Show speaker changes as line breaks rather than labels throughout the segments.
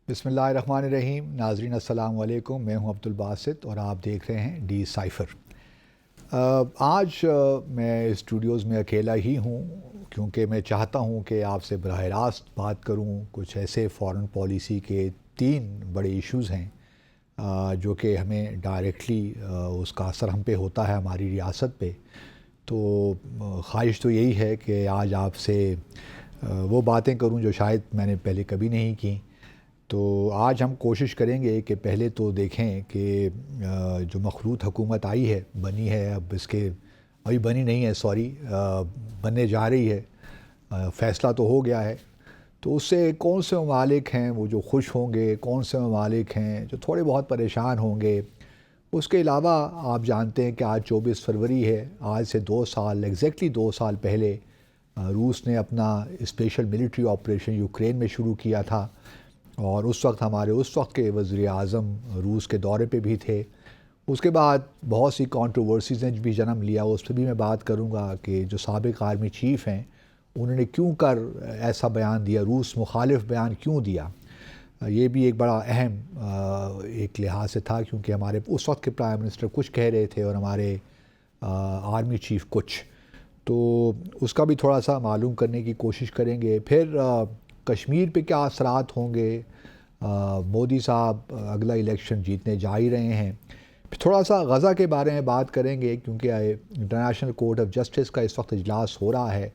بسم اللہ الرحمن الرحیم. ناظرین السلام علیکم. میں ہوں عبدالباسط اور آپ دیکھ رہے ہیں ڈی سائفر. آج میں اسٹوڈیوز میں اکیلا ہی ہوں کیونکہ میں چاہتا ہوں کہ آپ سے براہ راست بات کروں. کچھ ایسے فارن پالیسی کے 3 بڑے ایشوز ہیں جو کہ ہمیں ڈائریکٹلی اس کا اثر ہم پہ ہوتا ہے، ہماری ریاست پہ. تو خواہش تو یہی ہے کہ آج آپ سے وہ باتیں کروں جو شاید میں نے پہلے کبھی نہیں کی. تو آج ہم کوشش کریں گے کہ پہلے تو دیکھیں کہ جو مخلوط حکومت آئی ہے، بنی ہے، اب اس کے ابھی بنی نہیں ہے، سوری، بننے جا رہی ہے، فیصلہ تو ہو گیا ہے. تو اس سے کون سے ممالک ہیں وہ جو خوش ہوں گے، کون سے ممالک ہیں جو تھوڑے بہت پریشان ہوں گے. اس کے علاوہ آپ جانتے ہیں کہ آج 24 فروری ہے. آج سے 2 سال، ایگزیکٹلی 2 سال پہلے روس نے اپنا اسپیشل ملٹری آپریشن یوکرین میں شروع کیا تھا، اور اس وقت کے وزیر اعظم روس کے دورے پہ بھی تھے. اس کے بعد بہت سی کانٹروورسیز نے بھی جنم لیا. اس پہ بھی میں بات کروں گا کہ جو سابق آرمی چیف ہیں انہوں نے کیوں کر ایسا بیان دیا، روس مخالف بیان کیوں دیا. یہ بھی ایک بڑا اہم ایک لحاظ سے تھا کیونکہ ہمارے اس وقت کے پرائم منسٹر کچھ کہہ رہے تھے اور ہمارے آرمی چیف کچھ. تو اس کا بھی تھوڑا سا معلوم کرنے کی کوشش کریں گے. پھر کشمیر پہ کیا اثرات ہوں گے. مودی صاحب اگلا الیکشن جیتنے جا ہی رہے ہیں. پھر تھوڑا سا غزہ کے بارے میں بات کریں گے کیونکہ انٹرنیشنل کورٹ آف جسٹس کا اس وقت اجلاس ہو رہا ہے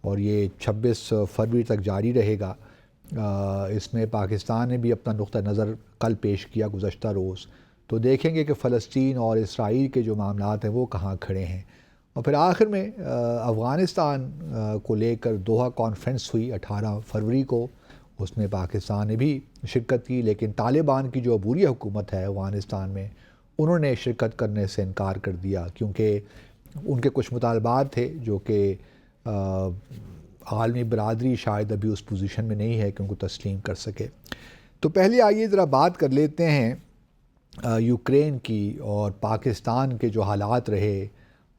اور یہ 26 فروری تک جاری رہے گا. اس میں پاکستان نے بھی اپنا نقطہ نظر کل پیش کیا گزشتہ روز. تو دیکھیں گے کہ فلسطین اور اسرائیل کے جو معاملات ہیں وہ کہاں کھڑے ہیں. اور پھر آخر میں افغانستان کو لے کر دوحہ کانفرنس ہوئی 18 فروری کو. اس میں پاکستان نے بھی شرکت کی، لیکن طالبان کی جو عبوری حکومت ہے افغانستان میں انہوں نے شرکت کرنے سے انکار کر دیا کیونکہ ان کے کچھ مطالبات تھے جو کہ عالمی برادری شاید ابھی اس پوزیشن میں نہیں ہے کہ ان کو تسلیم کر سکے. تو پہلے آئیے ذرا بات کر لیتے ہیں یوکرین کی اور پاکستان کے جو حالات رہے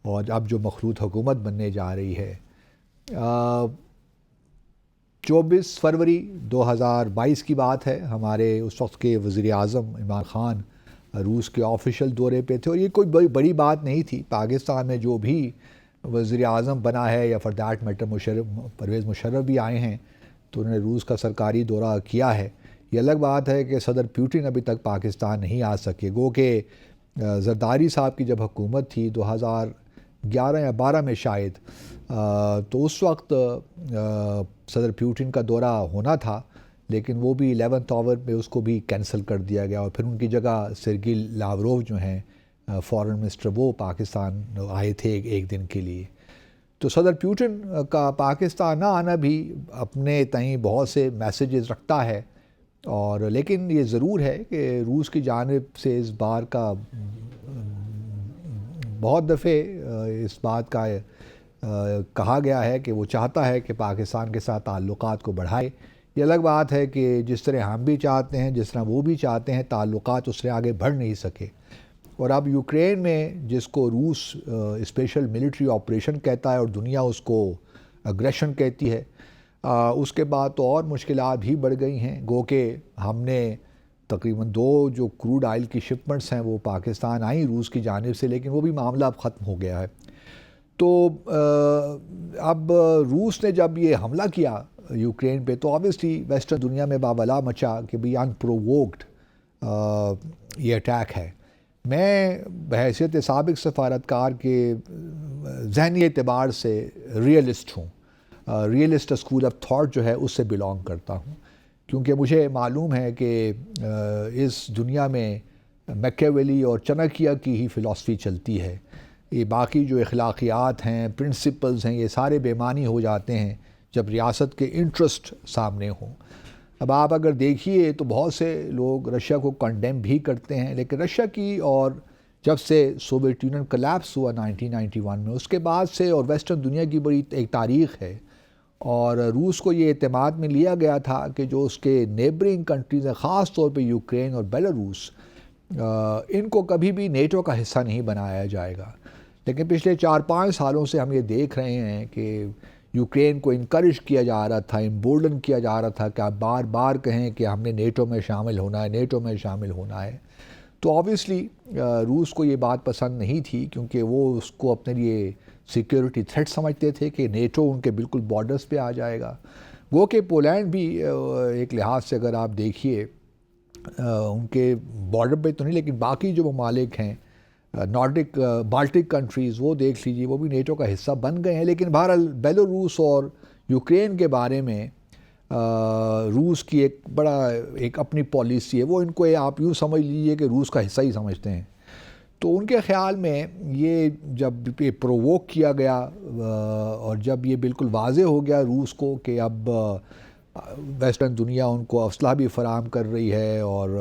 اور اب جو مخلوط حکومت بننے جا رہی ہے. 24 فروری 2022 کی بات ہے. ہمارے اس وقت کے وزیر اعظم عمران خان روس کے آفیشیل دورے پہ تھے اور یہ کوئی بڑی بات نہیں تھی. پاکستان میں جو بھی وزیر اعظم بنا ہے یا for that matter Pervez Musharraf بھی آئے ہیں تو انہوں نے روس کا سرکاری دورہ کیا ہے. یہ الگ بات ہے کہ صدر پیوٹن ابھی تک پاکستان نہیں آ سکے. گو کہ زرداری صاحب کی جب حکومت تھی 2011 یا 12 میں شاید، تو اس وقت صدر پیوٹن کا دورہ ہونا تھا لیکن وہ بھی 11th آور میں اس کو بھی کینسل کر دیا گیا اور پھر ان کی جگہ سرگی لاوروف جو ہیں فارن منسٹر وہ پاکستان آئے تھے ایک دن کے لیے. تو صدر پیوٹن کا پاکستان نہ آنا بھی اپنے تئیں بہت سے میسیجز رکھتا ہے، اور لیکن یہ ضرور ہے کہ روس کی جانب سے اس بار کا بہت دفعے اس بات کا کہا گیا ہے کہ وہ چاہتا ہے کہ پاکستان کے ساتھ تعلقات کو بڑھائے. یہ الگ بات ہے کہ جس طرح ہم بھی چاہتے ہیں، جس طرح وہ بھی چاہتے ہیں، تعلقات اس طرح آگے بڑھ نہیں سکے. اور اب یوکرین میں جس کو روس اسپیشل ملٹری آپریشن کہتا ہے اور دنیا اس کو اگریشن کہتی ہے، اس کے بعد تو اور مشکلات بھی بڑھ گئی ہیں. گو کہ ہم نے تقریباً 2 جو کروڈ آئل کی شپمنٹس ہیں وہ پاکستان آئیں روس کی جانب سے، لیکن وہ بھی معاملہ اب ختم ہو گیا ہے. تو اب روس نے جب یہ حملہ کیا یوکرین پہ تو آبویسلی ویسٹرن دنیا میں بابلا مچا کہ بھی ان پرووکڈ یہ اٹیک ہے. میں بحیثیت سابق سفارتکار کے ذہنی اعتبار سے ریئلسٹ ہوں. ریئلسٹ اسکول آف تھاٹ جو ہے اس سے بلانگ کرتا ہوں کیونکہ مجھے معلوم ہے کہ اس دنیا میں میکیاویلی اور چنکیا کی ہی فلسفی چلتی ہے. یہ باقی جو اخلاقیات ہیں، پرنسپلز ہیں، یہ سارے بے معنی ہو جاتے ہیں جب ریاست کے انٹرسٹ سامنے ہوں. اب آپ اگر دیکھیے تو بہت سے لوگ رشیا کو کنڈیم بھی کرتے ہیں، لیکن رشیا کی اور جب سے سوویت یونین کلیپس ہوا 1991 میں اس کے بعد سے اور ویسٹرن دنیا کی بڑی ایک تاریخ ہے. اور روس کو یہ اعتماد میں لیا گیا تھا کہ جو اس کے نیبرنگ کنٹریز ہیں، خاص طور پہ یوکرین اور بیلاروس، ان کو کبھی بھی نیٹو کا حصہ نہیں بنایا جائے گا. لیکن پچھلے 4-5 سالوں سے ہم یہ دیکھ رہے ہیں کہ یوکرین کو انکریج کیا جا رہا تھا، امبولڈن کیا جا رہا تھا کہ آپ بار بار کہیں کہ ہم نے نیٹو میں شامل ہونا ہے، نیٹو میں شامل ہونا ہے. تو آبویسلی روس کو یہ بات پسند نہیں تھی، کیونکہ وہ اس کو اپنے لیے سیکیورٹی تھریٹ سمجھتے تھے کہ نیٹو ان کے بالکل بارڈرز پہ آ جائے گا. وہ کہ پولینڈ بھی ایک لحاظ سے اگر آپ دیکھیے ان کے بارڈر پہ تو نہیں، لیکن باقی جو ممالک ہیں نارڈک بالٹک کنٹریز، وہ دیکھ لیجیے، وہ بھی نیٹو کا حصہ بن گئے ہیں. لیکن بہرحال بیلاروس اور یوکرین کے بارے میں روس کی ایک اپنی پالیسی ہے. وہ ان کو آپ یوں سمجھ لیجیے کہ روس کا حصہ ہی سمجھتے ہیں. تو ان کے خیال میں یہ جب یہ پروووک کیا گیا اور جب یہ بالکل واضح ہو گیا روس کو کہ اب ویسٹرن دنیا ان کو اسلحہ بھی فراہم کر رہی ہے اور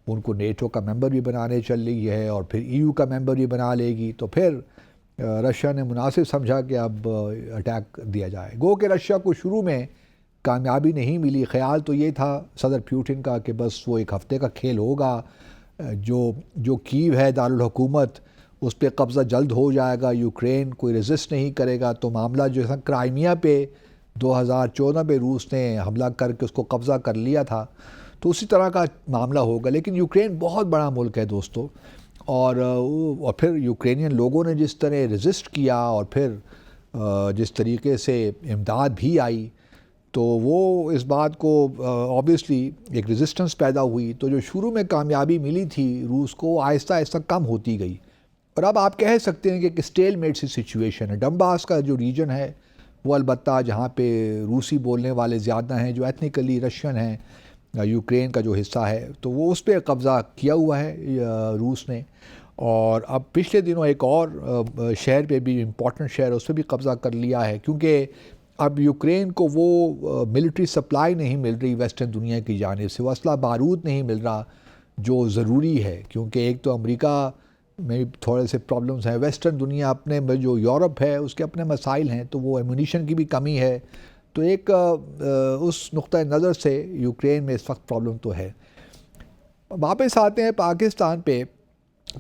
ان کو نیٹو کا ممبر بھی بنانے چل رہی ہے اور پھر EU کا ممبر بھی بنا لے گی، تو پھر رشیا نے مناسب سمجھا کہ اب اٹیک دیا جائے. گو کہ رشیا کو شروع میں کامیابی نہیں ملی. خیال تو یہ تھا صدر پیوٹن کا کہ بس وہ ایک ہفتے کا کھیل ہوگا، جو کیو ہے دارالحکومت اس پہ قبضہ جلد ہو جائے گا، یوکرین کوئی ریزسٹ نہیں کرے گا، تو معاملہ جو ہے کرائمیا پہ 2014 میں روس نے حملہ کر کے اس کو قبضہ کر لیا تھا، تو اسی طرح کا معاملہ ہوگا. لیکن یوکرین بہت بڑا ملک ہے دوستو، اور پھر یوکرینین لوگوں نے جس طرح ریزسٹ کیا اور پھر جس طریقے سے امداد بھی آئی، تو وہ اس بات کو آبویسلی ایک ریزسٹنس پیدا ہوئی. تو جو شروع میں کامیابی ملی تھی روس کو، آہستہ آہستہ کم ہوتی گئی. اور اب آپ کہہ سکتے ہیں کہ ایک اسٹیل میٹ سی سچویشن ہے. ڈنباس کا جو ریجن ہے وہ البتہ جہاں پہ روسی بولنے والے زیادہ ہیں، جو ایتھنیکلی رشین ہیں، یوکرین کا جو حصہ ہے، تو وہ اس پہ قبضہ کیا ہوا ہے روس نے. اور اب پچھلے دنوں ایک اور شہر پہ بھی، امپورٹنٹ شہر، اس پہ بھی قبضہ کر لیا ہے، کیونکہ اب یوکرین کو وہ ملٹری سپلائی نہیں مل رہی ویسٹرن دنیا کی جانب سے، وہ اسلحہ بارود نہیں مل رہا جو ضروری ہے. کیونکہ ایک تو امریکہ میں تھوڑے سے پرابلمز ہیں، ویسٹرن دنیا اپنے جو یورپ ہے اس کے اپنے مسائل ہیں، تو وہ ایمونیشن کی بھی کمی ہے. تو ایک اس نقطہ نظر سے یوکرین میں اس وقت پرابلم تو ہے. واپس آتے ہیں پاکستان پہ.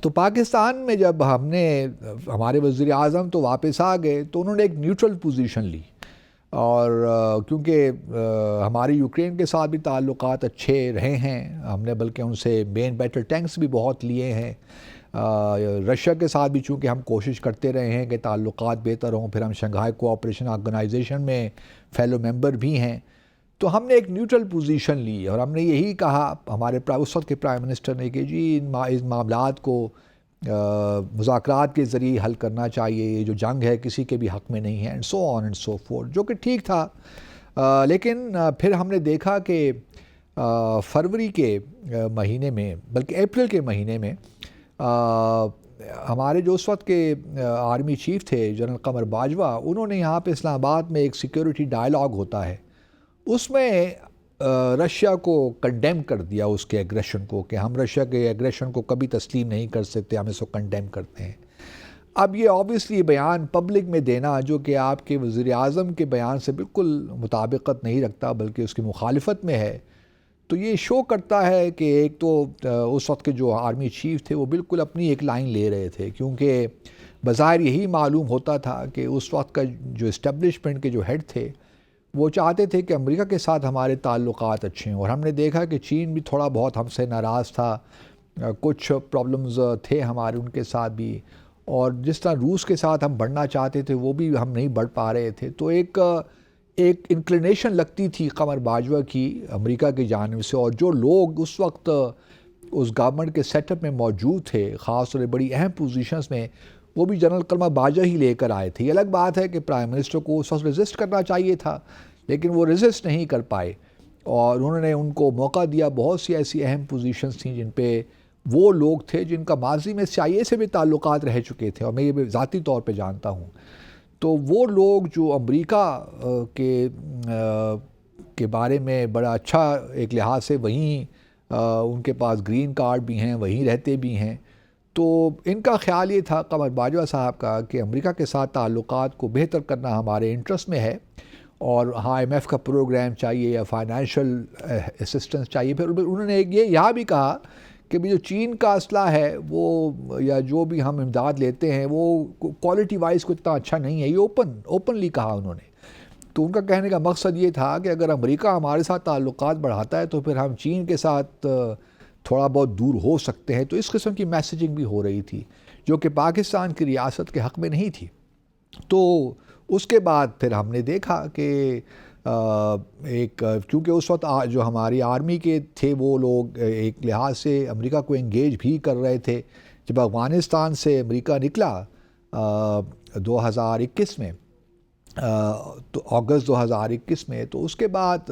تو پاکستان میں جب ہمارے وزیر اعظم تو واپس آ گئے، تو انہوں نے ایک نیوٹرل پوزیشن لی. اور کیونکہ ہماری یوکرین کے ساتھ بھی تعلقات اچھے رہے ہیں، ہم نے بلکہ ان سے مین بیٹل ٹینکس بھی بہت لیے ہیں. رشیا کے ساتھ بھی چونکہ ہم کوشش کرتے رہے ہیں کہ تعلقات بہتر ہوں، پھر ہم شنگھائی کوآپریشن آرگنائزیشن میں فیلو ممبر بھی ہیں. تو ہم نے ایک نیوٹرل پوزیشن لی اور ہم نے یہی کہا ہمارے اس وقت کے پرائم منسٹر نے کہ جی ان معاملات کو مذاکرات کے ذریعے حل کرنا چاہیے، یہ جو جنگ ہے کسی کے بھی حق میں نہیں ہے، and so on and so forth, جو کہ ٹھیک تھا. لیکن پھر ہم نے دیکھا کہ فروری کے مہینے میں، بلکہ اپریل کے مہینے میں، ہمارے جو اس وقت کے آرمی چیف تھے جنرل قمر باجوہ، انہوں نے یہاں پہ اسلام آباد میں ایک سیکیورٹی ڈائلاگ ہوتا ہے، اس میں رشیا کو کنڈیم کر دیا، اس کے ایگریشن کو، کہ ہم رشیا کے ایگریشن کو کبھی تسلیم نہیں کر سکتے، ہم اس کو کنڈیم کرتے ہیں. اب یہ آبویسلی بیان پبلک میں دینا جو کہ آپ کے وزیر اعظم کے بیان سے بالکل مطابقت نہیں رکھتا بلکہ اس کی مخالفت میں ہے، تو یہ شو کرتا ہے کہ ایک تو اس وقت کے جو آرمی چیف تھے وہ بالکل اپنی ایک لائن لے رہے تھے، کیونکہ بظاہر یہی معلوم ہوتا تھا کہ اس وقت کا جو اسٹیبلشمنٹ کے جو ہیڈ تھے وہ چاہتے تھے کہ امریکہ کے ساتھ ہمارے تعلقات اچھے ہیں. اور ہم نے دیکھا کہ چین بھی تھوڑا بہت ہم سے ناراض تھا، کچھ پرابلمز تھے ہمارے ان کے ساتھ بھی، اور جس طرح روس کے ساتھ ہم بڑھنا چاہتے تھے وہ بھی ہم نہیں بڑھ پا رہے تھے. تو ایک انکلینیشن لگتی تھی قمر باجوہ کی امریکہ کی جانب سے، اور جو لوگ اس وقت اس گورنمنٹ کے سیٹ اپ میں موجود تھے، خاص طور بڑی اہم پوزیشنز میں، وہ بھی جنرل قمر باجوہ ہی لے کر آئے تھے. یہ الگ بات ہے کہ پرائم منسٹر کو اس وقت ریزسٹ کرنا چاہیے تھا، لیکن وہ ریزسٹ نہیں کر پائے، اور انہوں نے ان کو موقع دیا. بہت سی ایسی اہم پوزیشنز تھیں جن پہ وہ لوگ تھے جن کا ماضی میں CIA سے بھی تعلقات رہ چکے تھے، اور میں یہ بھی ذاتی طور پہ جانتا ہوں. تو وہ لوگ جو امریکہ کے بارے میں بڑا اچھا ایک لحاظ سے وہیں ان کے پاس گرین کارڈ بھی ہیں، وہیں رہتے بھی ہیں، تو ان کا خیال یہ تھا قمر باجوہ صاحب کا کہ امریکہ کے ساتھ تعلقات کو بہتر کرنا ہمارے انٹرسٹ میں ہے، اور IMF کا پروگرام چاہیے یا فائنینشیل اسسٹنس چاہیے. پھر انہوں نے یہ یہاں بھی کہا کہ جو چین کا اسلحہ ہے وہ یا جو بھی ہم امداد لیتے ہیں وہ کوالٹی وائز کو اتنا اچھا نہیں ہے. یہ اوپنلی کہا انہوں نے. تو ان کا کہنے کا مقصد یہ تھا کہ اگر امریکہ ہمارے ساتھ تعلقات بڑھاتا ہے تو پھر ہم چین کے ساتھ تھوڑا بہت دور ہو سکتے ہیں. تو اس قسم کی میسیجنگ بھی ہو رہی تھی جو کہ پاکستان کی ریاست کے حق میں نہیں تھی. تو اس کے بعد پھر ہم نے دیکھا کہ کیونکہ اس وقت جو ہماری آرمی کے تھے وہ لوگ ایک لحاظ سے امریکہ کو انگیج بھی کر رہے تھے. جب افغانستان سے امریکہ نکلا 2021 میں، تو اگست 2021 میں، تو اس کے بعد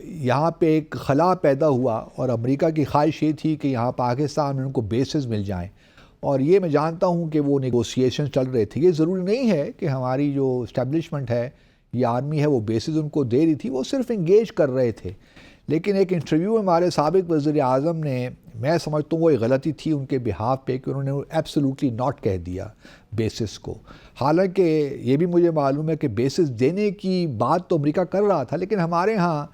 یہاں پہ ایک خلا پیدا ہوا اور امریکہ کی خواہش یہ تھی کہ یہاں پاکستان میں ان کو بیسز مل جائیں. اور یہ میں جانتا ہوں کہ وہ نیگوسیشن چل رہے تھے. یہ ضروری نہیں ہے کہ ہماری جو اسٹیبلشمنٹ ہے یا آرمی ہے وہ بیسز ان کو دے رہی تھی، وہ صرف انگیج کر رہے تھے. لیکن ایک انٹرویو میں ہمارے سابق وزیر اعظم نے، میں سمجھتا ہوں وہ ایک غلطی تھی ان کے بہاف پہ کہ انہوں نے ایبسولوٹلی ناٹ کہہ دیا بیسز کو. حالانکہ یہ بھی مجھے معلوم ہے کہ بیسز دینے کی بات تو امریکہ کر رہا تھا، لیکن ہمارے ہاں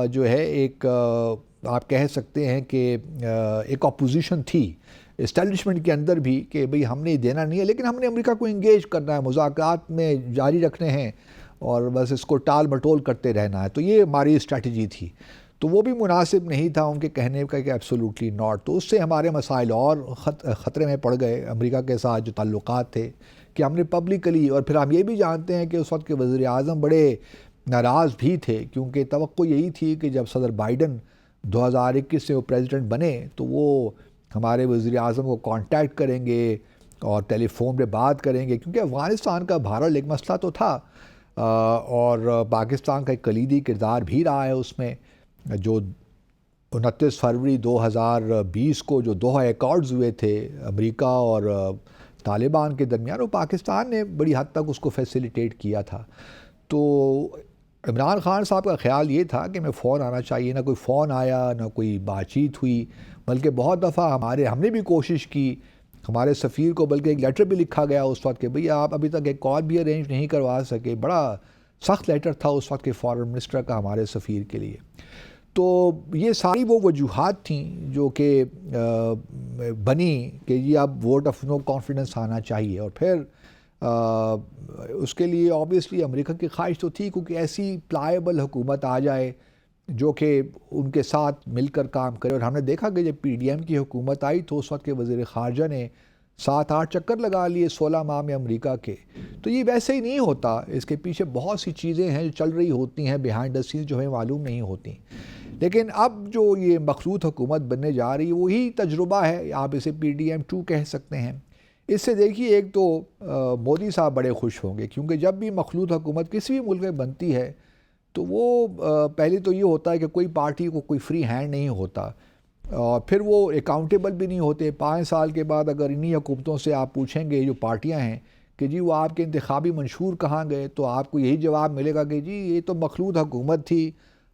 جو ہے ایک آپ کہہ سکتے ہیں کہ ایک اپوزیشن تھی اسٹیبلشمنٹ کے اندر بھی کہ بھئی ہم نے دینا نہیں ہے، لیکن ہم نے امریکہ کو انگیج کرنا ہے، مذاکرات میں جاری رکھنے ہیں اور بس اس کو ٹال مٹول کرتے رہنا ہے. تو یہ ہماری اسٹریٹجی تھی. تو وہ بھی مناسب نہیں تھا ان کے کہنے کا کہ ایبسولوٹلی ناٹ. تو اس سے ہمارے مسائل اور خطرے میں پڑ گئے امریکہ کے ساتھ جو تعلقات تھے کہ ہم نے پبلکلی، اور پھر ہم یہ بھی جانتے ہیں کہ اس وقت کے وزیر اعظم بڑے ناراض بھی تھے کیونکہ توقع یہی تھی کہ جب صدر بائیڈن 2021 سے وہ پریزیڈنٹ بنے تو وہ ہمارے وزیر اعظم کو کانٹیکٹ کریں گے اور ٹیلی فون پہ بات کریں گے، کیونکہ افغانستان کا بہرحال ایک مسئلہ تو تھا اور پاکستان کا ایک کلیدی کردار بھی رہا ہے اس میں. جو 29 فروری 2020 کو جو دوحہ ایکارڈز ہوئے تھے امریکہ اور طالبان کے درمیان، وہ پاکستان نے بڑی حد تک اس کو فیسیلیٹیٹ کیا تھا. تو عمران خان صاحب کا خیال یہ تھا کہ میں فون آنا چاہیے، نہ کوئی فون آیا، نہ کوئی بات چیت ہوئی، بلکہ بہت دفعہ ہم نے بھی کوشش کی، ہمارے سفیر کو بلکہ ایک لیٹر بھی لکھا گیا اس وقت کہ بھئی آپ ابھی تک ایک کال بھی ارینج نہیں کروا سکے. بڑا سخت لیٹر تھا اس وقت کے فارن منسٹر کا ہمارے سفیر کے لیے. تو یہ ساری وہ وجوہات تھیں جو کہ بنی کہ یہ اب ووٹ آف نو کانفیڈنس آنا چاہیے. اور پھر اس کے لیے آبویسلی امریکہ کی خواہش تو تھی کیونکہ ایسی پلائیبل حکومت آ جائے جو کہ ان کے ساتھ مل کر کام کرے. اور ہم نے دیکھا کہ جب پی ڈی ایم کی حکومت آئی تو اس وقت کے وزیر خارجہ نے 7-8 چکر لگا لیے 16 ماہ میں امریکہ کے. تو یہ ویسے ہی نہیں ہوتا، اس کے پیچھے بہت سی چیزیں ہیں جو چل رہی ہوتی ہیں بیہائنڈ دا سینس جو ہمیں معلوم نہیں ہوتی. لیکن اب جو یہ مخلوط حکومت بننے جا رہی ہے وہی تجربہ ہے، آپ اسے پی ڈی ایم 2 کہہ سکتے ہیں. اس سے دیکھیے ایک تو مودی صاحب بڑے خوش ہوں گے کیونکہ جب بھی مخلوط حکومت کسی بھی ملک میں بنتی ہے تو وہ پہلے تو یہ ہوتا ہے کہ کوئی پارٹی کو کوئی فری ہینڈ نہیں ہوتا، اور پھر وہ اکاؤنٹیبل بھی نہیں ہوتے. 5 سال کے بعد اگر انہی حکومتوں سے آپ پوچھیں گے جو پارٹیاں ہیں کہ جی وہ آپ کے انتخابی منشور کہاں گئے، تو آپ کو یہی جواب ملے گا کہ جی یہ تو مخلوط حکومت تھی،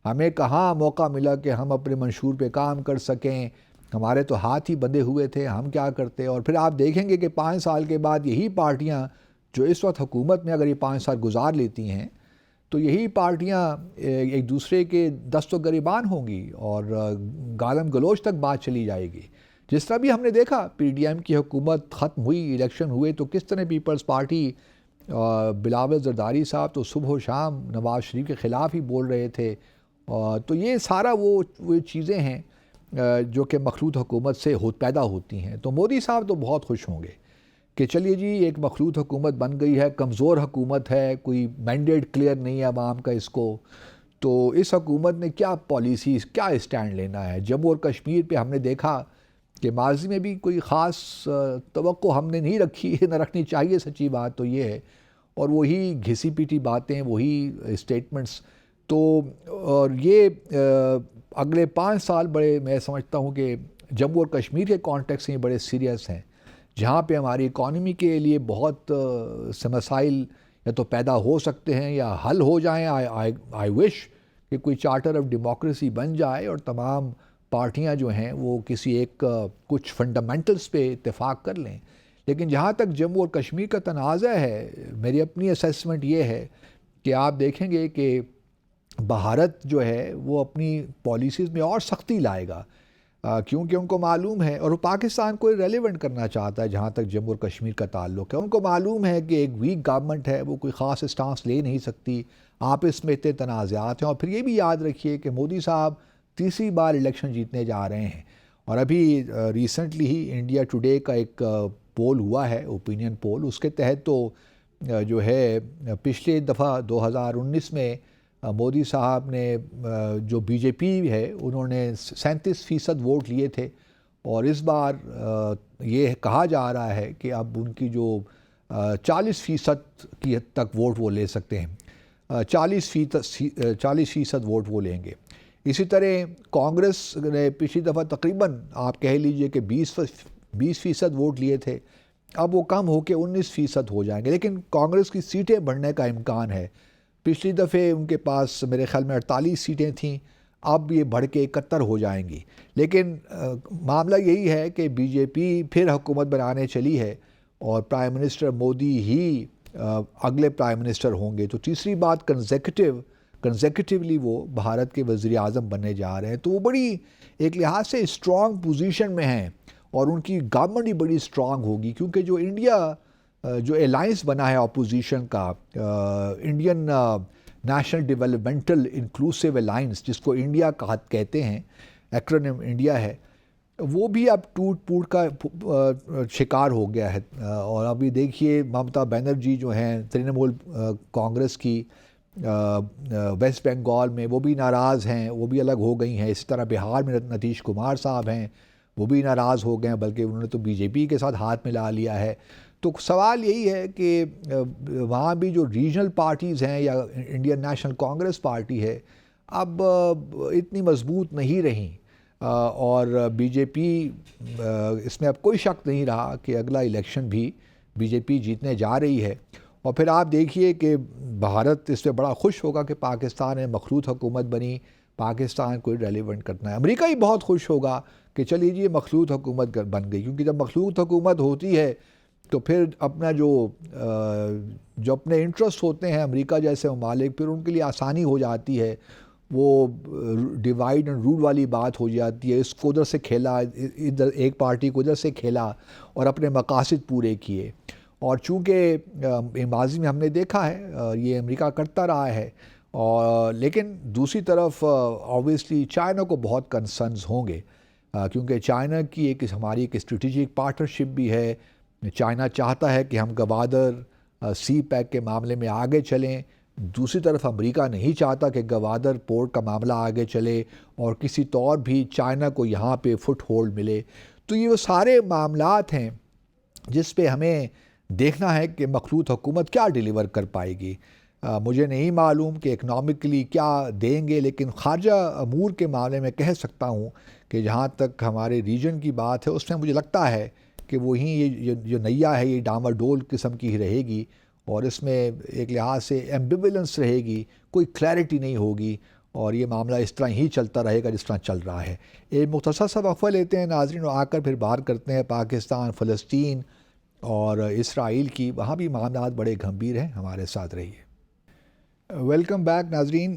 ہمیں کہاں موقع ملا کہ ہم اپنے منشور پہ کام کر سکیں، ہمارے تو ہاتھ ہی بندھے ہوئے تھے، ہم کیا کرتے. اور پھر آپ دیکھیں گے کہ 5 سال کے بعد یہی پارٹیاں جو اس وقت حکومت میں اگر یہ 5 سال گزار لیتی ہیں تو یہی پارٹیاں ایک دوسرے کے دست و گریبان ہوں گی اور گالم گلوچ تک بات چلی جائے گی. جس طرح بھی ہم نے دیکھا پی ڈی ایم کی حکومت ختم ہوئی، الیکشن ہوئے تو کس طرح پیپلز پارٹی بلاول زرداری صاحب تو صبح و شام نواز شریف کے خلاف ہی بول رہے تھے. تو یہ سارا وہ چیزیں ہیں جو کہ مخلوط حکومت سے پیدا ہوتی ہیں. تو مودی صاحب تو بہت خوش ہوں گے کہ چلیے جی ایک مخلوط حکومت بن گئی ہے، کمزور حکومت ہے، کوئی مینڈیٹ کلیئر نہیں ہے عوام کا اس کو، تو اس حکومت نے کیا پالیسیز، کیا اسٹینڈ لینا ہے. جموں اور کشمیر پہ ہم نے دیکھا کہ ماضی میں بھی کوئی خاص توقع ہم نے نہیں رکھی، نہ رکھنی چاہیے، سچی بات تو یہ ہے. اور وہی گھسی پیٹی باتیں، وہی اسٹیٹمنٹس. تو اور یہ اگلے 5 سال بڑے میں سمجھتا ہوں کہ جموں اور کشمیر کے کانٹیکس سے بڑے سیریس ہیں، جہاں پہ ہماری اکانومی کے لیے بہت سے مسائل یا تو پیدا ہو سکتے ہیں یا حل ہو جائیں. آئی وش کہ کوئی چارٹر آف ڈیموکریسی بن جائے اور تمام پارٹیاں جو ہیں وہ کسی ایک کچھ فنڈامنٹلز پہ اتفاق کر لیں. لیکن جہاں تک جموں اور کشمیر کا تنازع ہے، میری اپنی اسیسمنٹ یہ ہے کہ آپ دیکھیں گے کہ بھارت جو ہے وہ اپنی پالیسیز میں اور سختی لائے گا. کیونکہ ان کو معلوم ہے، اور وہ پاکستان کو ریلیونٹ کرنا چاہتا ہے جہاں تک جموں اور کشمیر کا تعلق ہے. ان کو معلوم ہے کہ ایک ویک گورنمنٹ ہے، وہ کوئی خاص اسٹانس لے نہیں سکتی، آپس میں اتنے تنازعات ہیں. اور پھر یہ بھی یاد رکھیے کہ مودی صاحب تیسری بار الیکشن جیتنے جا رہے ہیں. اور ابھی ریسنٹلی ہی انڈیا ٹوڈے کا ایک پول ہوا ہے، اوپینین پول، اس کے تحت تو جو ہے پچھلے دفعہ 2019 میں مودی صاحب نے جو بی جے پی ہے انہوں نے 37% ووٹ لیے تھے، اور اس بار یہ کہا جا رہا ہے کہ اب ان کی جو 40% کی حد تک ووٹ وہ لے سکتے ہیں، 40% ووٹ وہ لیں گے. اسی طرح کانگریس نے پچھلی دفعہ تقریباً آپ کہہ لیجئے کہ 20% ووٹ لیے تھے، اب وہ کم ہو کے 19% ہو جائیں گے. لیکن کانگریس کی سیٹیں بڑھنے کا امکان ہے. پچھلی دفعہ ان کے پاس میرے خیال میں 48 سیٹیں تھیں، اب یہ بڑھ کے 71 ہو جائیں گی. لیکن معاملہ یہی ہے کہ بی جے پی پھر حکومت بنانے چلی ہے، اور پرائم منسٹر مودی ہی اگلے پرائم منسٹر ہوں گے. تو تیسری بات کنزیکٹیولی وہ بھارت کے وزیر اعظم بننے جا رہے ہیں. تو وہ بڑی ایک لحاظ سے اسٹرانگ پوزیشن میں ہیں، اور ان کی گورنمنٹ بھی بڑی اسٹرانگ ہوگی، کیونکہ جو انڈیا جو الائنس بنا ہے اپوزیشن کا، Indian national developmental inclusive alliance, جس کو انڈیا کہتے ہیں، ایکرونیم انڈیا ہے، وہ بھی اب ٹوٹ پھوٹ کا شکار ہو گیا ہے. اور ابھی دیکھیے ممتا بنرجی جو ہیں ترنمول کانگریس کی ویسٹ بنگال میں، وہ بھی ناراض ہیں، وہ بھی الگ ہو گئی ہیں. اسی طرح بہار میں نتیش کمار صاحب ہیں، وہ بھی ناراض ہو گئے ہیں، بلکہ انہوں نے تو بی جے پی کے ساتھ ہاتھ ملا لیا ہے. تو سوال یہی ہے کہ وہاں بھی جو ریجنل پارٹیز ہیں یا انڈین نیشنل کانگریس پارٹی ہے، اب اتنی مضبوط نہیں رہیں، اور بی جے پی اس میں اب کوئی شک نہیں رہا کہ اگلا الیکشن بھی بی جے پی جیتنے جا رہی ہے. اور پھر آپ دیکھیے کہ بھارت اس سے بڑا خوش ہوگا کہ پاکستان میں مخلوط حکومت بنی، پاکستان کو ریلیونٹ کرنا ہے. امریکہ ہی بہت خوش ہوگا کہ چلیے جی مخلوط حکومت بن گئی، کیونکہ جب مخلوط حکومت ہوتی ہے تو پھر اپنا جو اپنے انٹرسٹ ہوتے ہیں امریکہ جیسے ممالک، پھر ان کے لیے آسانی ہو جاتی ہے. وہ ڈیوائیڈ اینڈ رول والی بات ہو جاتی ہے، اس کو ادھر سے کھیلا، ادھر ایک پارٹی کو ادھر سے کھیلا اور اپنے مقاصد پورے کیے. اور چونکہ ماضی میں ہم نے دیکھا ہے یہ امریکہ کرتا رہا ہے. اور لیکن دوسری طرف آبویسلی چائنا کو بہت کنسرنز ہوں گے، کیونکہ چائنا کی ایک ہماری ایک اسٹریٹجک پارٹنرشپ بھی ہے. چائنا چاہتا ہے کہ ہم گوادر سی پیک کے معاملے میں آگے چلیں. دوسری طرف امریکہ نہیں چاہتا کہ گوادر پورٹ کا معاملہ آگے چلے اور کسی طور بھی چائنا کو یہاں پہ فٹ ہولڈ ملے. تو یہ وہ سارے معاملات ہیں جس پہ ہمیں دیکھنا ہے کہ مخلوط حکومت کیا ڈیلیور کر پائے گی. مجھے نہیں معلوم کہ اکنامکلی کیا دیں گے، لیکن خارجہ امور کے معاملے میں کہہ سکتا ہوں کہ جہاں تک ہمارے ریجن کی بات ہے اس میں مجھے لگتا ہے کہ وہیں یہ جو نیا ہے یہ ڈامر ڈول قسم کی ہی رہے گی، اور اس میں ایک لحاظ سے ایمبیولنس رہے گی، کوئی کلیئرٹی نہیں ہوگی، اور یہ معاملہ اس طرح ہی چلتا رہے گا جس طرح چل رہا ہے. ایک مختصر سا وقفہ لیتے ہیں ناظرین، اور آ کر پھر بات کرتے ہیں پاکستان، فلسطین اور اسرائیل کی. وہاں بھی معاملات بڑے گھمبیر ہیں. ہمارے ساتھ رہیے. ویلکم بیک ناظرین.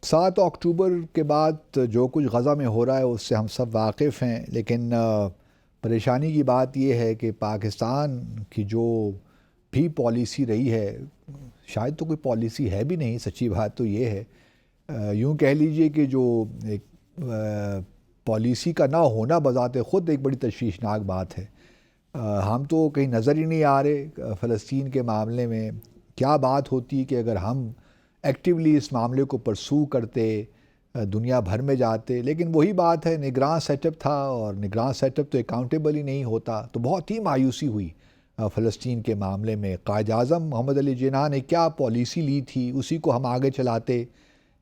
7 اکتوبر کے بعد جو کچھ غزہ میں ہو رہا ہے اس سے ہم سب واقف ہیں، لیکن پریشانی کی بات یہ ہے کہ پاکستان کی جو بھی پالیسی رہی ہے، شاید تو کوئی پالیسی ہے بھی نہیں، سچی بات تو یہ ہے. یوں کہہ لیجئے کہ جو ایک پالیسی کا نہ ہونا بذات خود ایک بڑی تشویشناک بات ہے. ہم تو کہیں نظر ہی نہیں آ رہے فلسطین کے معاملے میں. کیا بات ہوتی کہ اگر ہم ایکٹیولی اس معاملے کو پرسو کرتے، دنیا بھر میں جاتے، لیکن وہی بات ہے نگراں سیٹ اپ تھا، اور نگراں سیٹ اپ تو اکاؤنٹیبل ہی نہیں ہوتا. تو بہت ہی مایوسی ہوئی فلسطین کے معاملے میں. قائد اعظم محمد علی جناح نے کیا پالیسی لی تھی اسی کو ہم آگے چلاتے،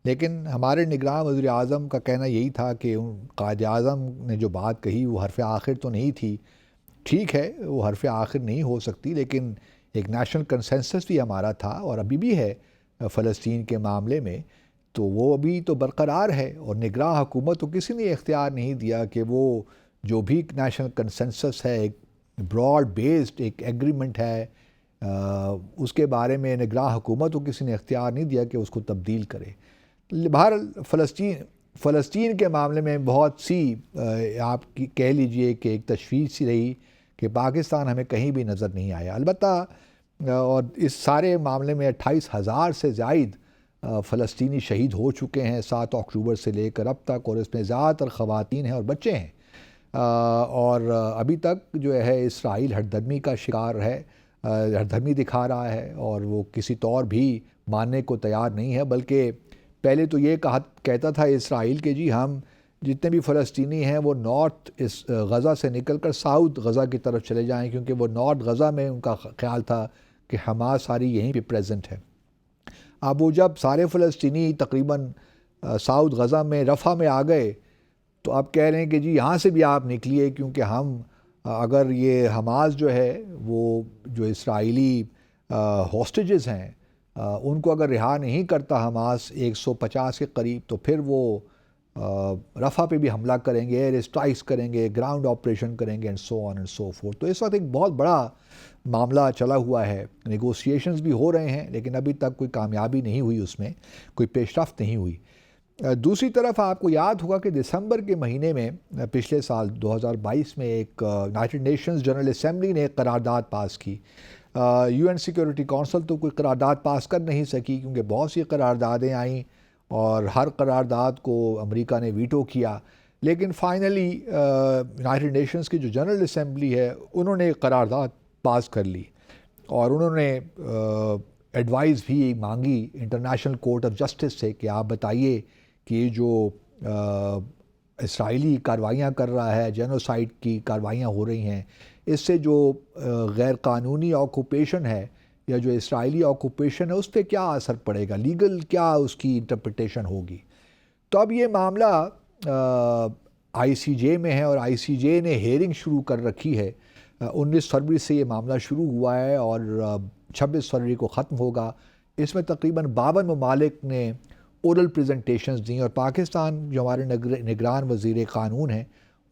لیکن ہمارے نگراں وزیر اعظم کا کہنا یہی تھا کہ قائد اعظم نے جو بات کہی وہ حرف آخر تو نہیں تھی. ٹھیک ہے وہ حرف آخر نہیں ہو سکتی، لیکن ایک نیشنل کنسنسس بھی ہمارا تھا اور ابھی بھی ہے فلسطین کے معاملے میں، تو وہ ابھی تو برقرار ہے. اور نگراں حکومت کو کسی نے اختیار نہیں دیا کہ وہ جو بھی نیشنل کنسنسس ہے، ایک براڈ بیسڈ ایک ایگریمنٹ ہے، اس کے بارے میں نگراں حکومت کو کسی نے اختیار نہیں دیا کہ اس کو تبدیل کرے. بہرحال فلسطین فلسطین کے معاملے میں بہت سی آپ کی کہہ لیجئے کہ ایک تشویش سی رہی کہ پاکستان ہمیں کہیں بھی نظر نہیں آیا. البتہ اور اس سارے معاملے میں 28,000 سے زائد فلسطینی شہید ہو چکے ہیں 7 اکتوبر سے لے کر اب تک، اور اس میں زیادہ تر خواتین ہیں اور بچے ہیں. اور ابھی تک جو ہے اسرائیل ہردرمی کا شکار ہے، ہردرمی دکھا رہا ہے، اور وہ کسی طور بھی ماننے کو تیار نہیں ہے. بلکہ پہلے تو یہ کہتا تھا اسرائیل کہ جی ہم جتنے بھی فلسطینی ہیں وہ نارتھ اس غزہ سے نکل کر ساؤتھ غزہ کی طرف چلے جائیں، کیونکہ وہ نارتھ غزہ میں ان کا خیال تھا کہ حماس ساری یہیں پہ پریزنٹ ہے. اب وہ جب سارے فلسطینی تقریباً ساؤتھ غزہ میں رفح میں آ گئے تو اب کہہ رہے ہیں کہ جی یہاں سے بھی آپ نکلیے، کیونکہ ہم اگر یہ حماس جو ہے وہ جو اسرائیلی ہاسٹیجز ہیں ان کو اگر رہا نہیں کرتا حماس 150 کے قریب، تو پھر وہ رفح پہ بھی حملہ کریں گے، ایئر اسٹرائکس کریں گے، گراؤنڈ آپریشن کریں گے، and so on and so forth. تو اس وقت ایک بہت بڑا معاملہ چلا ہوا ہے. نیگوسیشنز بھی ہو رہے ہیں لیکن ابھی تک کوئی کامیابی نہیں ہوئی، اس میں کوئی پیش رفت نہیں ہوئی. دوسری طرف آپ کو یاد ہوگا کہ دسمبر کے مہینے میں پچھلے سال 2022 میں ایک یونائٹڈ نیشنز جنرل اسمبلی نے ایک قرارداد پاس کی. یو این سیکیورٹی کونسل تو کوئی قرارداد پاس کر نہیں سکی، کیونکہ بہت سی قراردادیں آئیں اور ہر قرارداد کو امریکہ نے ویٹو کیا. لیکن فائنلی یونائٹڈ نیشنز کی جو جنرل اسمبلی ہے انہوں نے ایک قرارداد پاس کر لی، اور انہوں نے ایڈوائز بھی مانگی انٹرنیشنل کورٹ آف جسٹس سے کہ آپ بتائیے کہ یہ جو اسرائیلی کارروائیاں کر رہا ہے، جینوسائیڈ کی کارروائیاں ہو رہی ہیں، اس سے جو غیر قانونی آکوپیشن ہے یا جو اسرائیلی آکوپیشن ہے اس پہ کیا اثر پڑے گا، لیگل کیا اس کی انٹرپریٹیشن ہوگی. تو اب یہ معاملہ آئی سی جے میں ہے، اور آئی سی جے نے ہیئرنگ شروع کر رکھی ہے. 19 فروری سے یہ معاملہ شروع ہوا ہے اور 26 فروری کو ختم ہوگا. اس میں تقریباً 52 ممالک نے اورل پریزنٹیشنز دیں، اور پاکستان جو ہمارے نگران وزیر قانون ہیں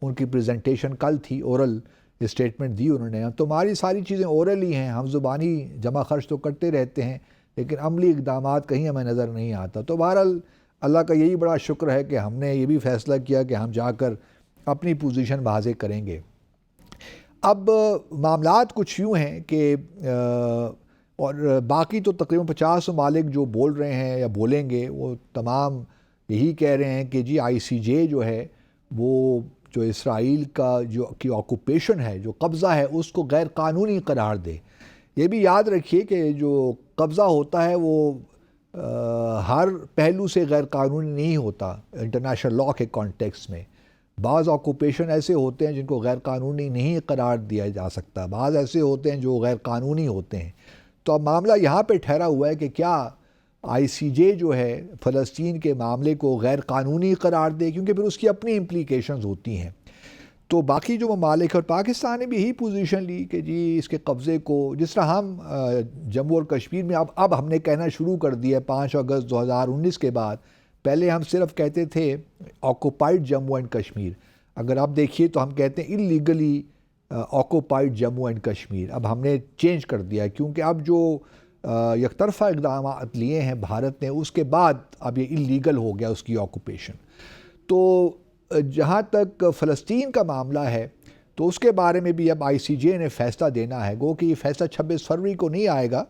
ان کی پریزنٹیشن کل تھی، اورل اسٹیٹمنٹ دی انہوں نے. تو ہماری ساری چیزیں اورل ہی ہیں، ہم زبانی جمع خرچ تو کرتے رہتے ہیں لیکن عملی اقدامات کہیں ہمیں نظر نہیں آتا. تو بہرحال اللہ کا یہی بڑا شکر ہے کہ ہم نے یہ بھی فیصلہ کیا کہ ہم جا کر اپنی پوزیشن واضح کریں گے. اب معاملات کچھ یوں ہیں کہ اور باقی تو تقریباً 50 ممالک جو بول رہے ہیں یا بولیں گے وہ تمام یہی کہہ رہے ہیں کہ جی آئی سی جے جو ہے وہ جو اسرائیل کا جو کی آکوپیشن ہے، جو قبضہ ہے، اس کو غیر قانونی قرار دے. یہ بھی یاد رکھیے کہ جو قبضہ ہوتا ہے وہ ہر پہلو سے غیر قانونی نہیں ہوتا انٹرنیشنل لاء کے کانٹیکس میں. بعض آکوپیشن ایسے ہوتے ہیں جن کو غیر قانونی نہیں قرار دیا جا سکتا، بعض ایسے ہوتے ہیں جو غیر قانونی ہوتے ہیں. تو اب معاملہ یہاں پہ ٹھہرا ہوا ہے کہ کیا آئی سی جے جو ہے فلسطین کے معاملے کو غیر قانونی قرار دے، کیونکہ پھر اس کی اپنی امپلیکیشنز ہوتی ہیں. تو باقی جو ممالک اور پاکستان نے بھی یہی پوزیشن لی کہ جی اس کے قبضے کو، جس طرح ہم جموں اور کشمیر میں اب ہم نے کہنا شروع کر دیا 5 اگست 2019 کے بعد. پہلے ہم صرف کہتے تھے آکوپائڈ جموں اینڈ کشمیر، اگر آپ دیکھیے تو ہم کہتے ہیں illegally occupied Jammu and Kashmir. اب ہم نے چینج کر دیا کیونکہ اب جو یک طرفہ اقدامات لیے ہیں بھارت نے، اس کے بعد اب یہ انلیگل ہو گیا اس کی آکوپیشن. تو جہاں تک فلسطین کا معاملہ ہے تو اس کے بارے میں بھی اب آئی سی جے نے فیصلہ دینا ہے. گو کہ یہ فیصلہ 26 فروری کو نہیں آئے گا.